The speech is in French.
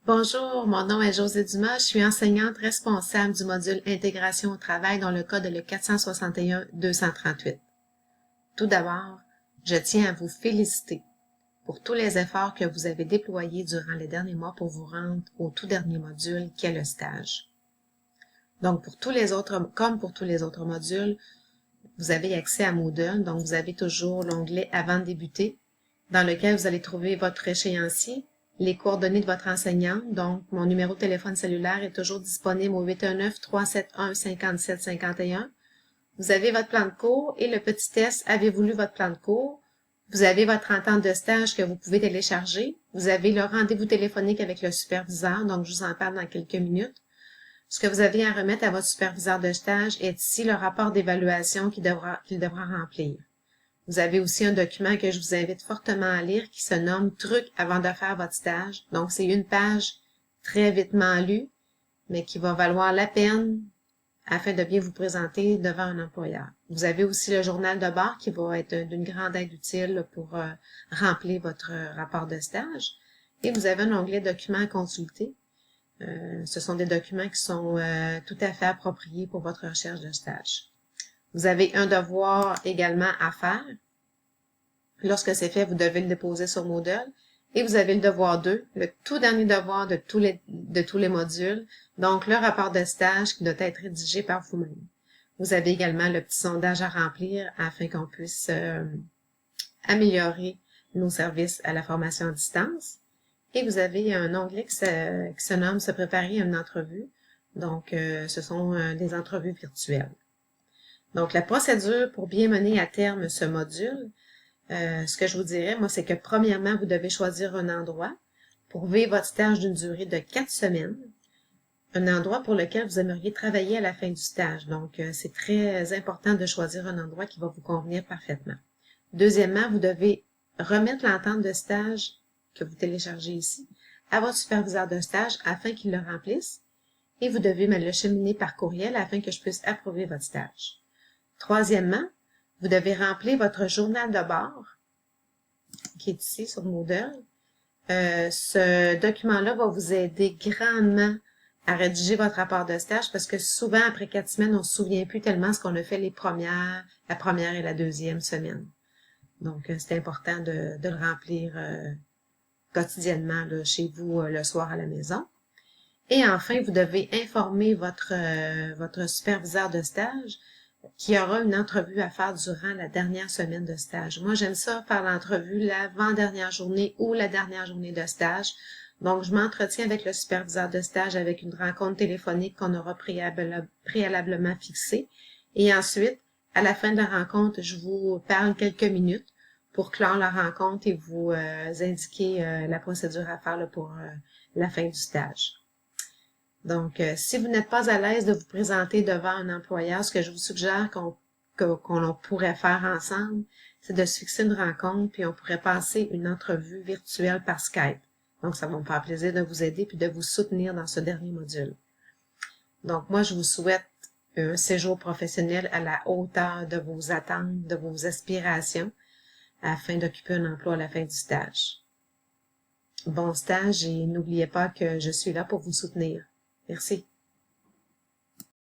Bonjour, mon nom est Josée Dumas, je suis enseignante responsable du module Intégration au travail dont le code est le 461-238. Tout d'abord, je tiens à vous féliciter pour tous les efforts que vous avez déployés durant les derniers mois pour vous rendre au tout dernier module qui est le stage. Donc, comme pour tous les autres modules, vous avez accès à Moodle, donc vous avez toujours l'onglet Avant de débuter, dans lequel vous allez trouver votre échéancier, les coordonnées de votre enseignante, donc mon numéro de téléphone cellulaire est toujours disponible au 819-371-5751. Vous avez votre plan de cours et le petit test Avez-vous lu votre plan de cours? Vous avez votre entente de stage que vous pouvez télécharger. Vous avez le rendez-vous téléphonique avec le superviseur, donc je vous en parle dans quelques minutes. Ce que vous avez à remettre à votre superviseur de stage est ici le rapport d'évaluation qu'il devra remplir. Vous avez aussi un document que je vous invite fortement à lire qui se nomme « Trucs avant de faire votre stage ». Donc, c'est une page très vitement lue, mais qui va valoir la peine afin de bien vous présenter devant un employeur. Vous avez aussi le journal de bord qui va être d'une grande aide utile pour remplir votre rapport de stage. Et vous avez un onglet « Documents à consulter ». Ce sont des documents qui sont tout à fait appropriés pour votre recherche de stage. Vous avez un devoir également à faire. Lorsque c'est fait, vous devez le déposer sur Moodle. Et vous avez le devoir 2, le tout dernier devoir de tous les modules, donc le rapport de stage qui doit être rédigé par vous-même. Vous avez également le petit sondage à remplir afin qu'on puisse améliorer nos services à la formation à distance. Et vous avez un onglet qui se nomme « Se préparer à une entrevue ». Donc, ce sont des entrevues virtuelles. Donc, la procédure pour bien mener à terme ce module, ce que je vous dirais, moi, c'est que premièrement, vous devez choisir un endroit pour vivre votre stage d'une durée de 4 semaines, un endroit pour lequel vous aimeriez travailler à la fin du stage. Donc, c'est très important de choisir un endroit qui va vous convenir parfaitement. Deuxièmement, vous devez remettre l'entente de stage que vous téléchargez ici à votre superviseur de stage afin qu'il le remplisse et vous devez me le cheminer par courriel afin que je puisse approuver votre stage. Troisièmement, vous devez remplir votre journal de bord qui est ici sur Moodle. Ce document-là va vous aider grandement à rédiger votre rapport de stage parce que souvent, après 4 semaines, on ne se souvient plus tellement ce qu'on a fait la première et la deuxième semaine. Donc, c'est important de le remplir quotidiennement là, chez vous le soir à la maison. Et enfin, vous devez informer votre superviseur de stage qui aura une entrevue à faire durant la dernière semaine de stage. Moi, j'aime ça faire l'entrevue l'avant-dernière journée ou la dernière journée de stage. Donc, je m'entretiens avec le superviseur de stage avec une rencontre téléphonique qu'on aura préalablement fixée. Et ensuite, à la fin de la rencontre, je vous parle quelques minutes pour clore la rencontre et vous indiquer la procédure à faire là, pour la fin du stage. Donc, si vous n'êtes pas à l'aise de vous présenter devant un employeur, ce que je vous suggère qu'on pourrait faire ensemble, c'est de se fixer une rencontre, puis on pourrait passer une entrevue virtuelle par Skype. Donc, ça va me faire plaisir de vous aider puis de vous soutenir dans ce dernier module. Donc, moi, je vous souhaite un séjour professionnel à la hauteur de vos attentes, de vos aspirations, afin d'occuper un emploi à la fin du stage. Bon stage et n'oubliez pas que je suis là pour vous soutenir. Merci.